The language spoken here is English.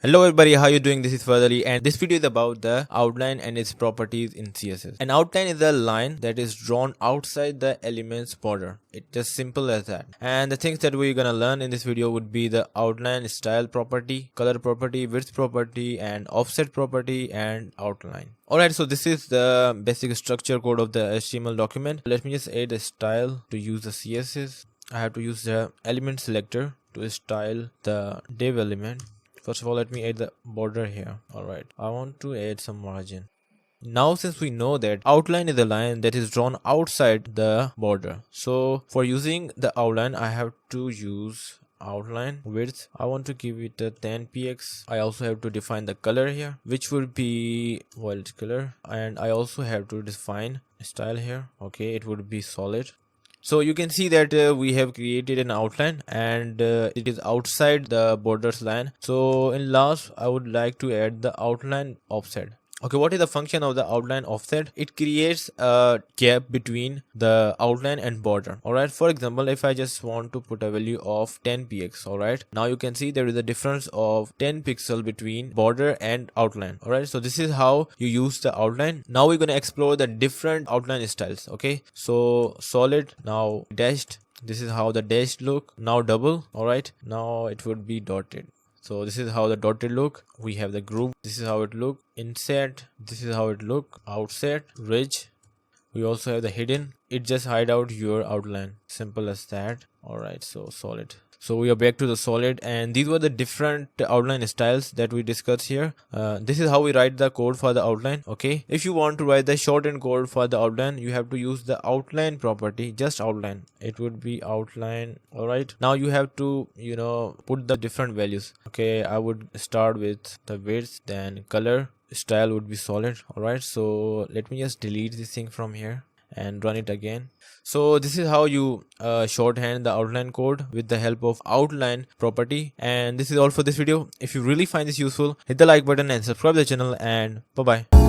Hello everybody, how you doing? This is Fahad, and this video is about the outline and its properties in CSS. An outline is a line that is drawn outside the element's border. It's just simple as that. And the things that we're gonna learn in this video would be the outline style property, color property, width property, and offset property, and outline. Alright, so this is the basic structure code of the HTML document. Let me just add a style to use the CSS. I have to use the element selector to style the div element. First of all, let me add the border here. Alright, I want to add some margin. Now since we know that outline is a line that is drawn outside the border, so for using the outline I have to use outline width. I want to give it a 10px. I also have to define the color here, which would be violet color, and I also have to define style here. Okay, it would be solid. So you can see that we have created an outline and it is outside the borders line. So in last, I would like to add the outline offset. Okay, what is the function of the outline offset? It creates a gap between the outline and border. Alright, for example, if I just want to put a value of 10px, alright, now you can see there is a difference of 10 pixel between border and outline. Alright, so this is how you use the outline. Now we're going to explore the different outline styles. Okay, so solid, now dashed. This is how the dashed look. Now double. Alright, now it would be dotted. So this is how the dotted look. We have the group. This is how it look. Inset. This is how it look. Outset. Ridge. We also have the hidden. It just hide out your outline. Simple as that. Alright, so solid. So we are back to the solid, and these were the different outline styles that we discussed here. This is how we write the code for the outline. Okay, if you want to write the shortened code for the outline, you have to use the outline property. Just outline, it would be outline. All right, now you have to put the different values. Okay, I would start with the width, then color, style would be solid. All right, so let me just delete this thing from here and run it again. So this is how you shorthand the outline code with the help of outline property. And this is all for this video. If you really find this useful, hit the like button and subscribe to the channel, and bye bye.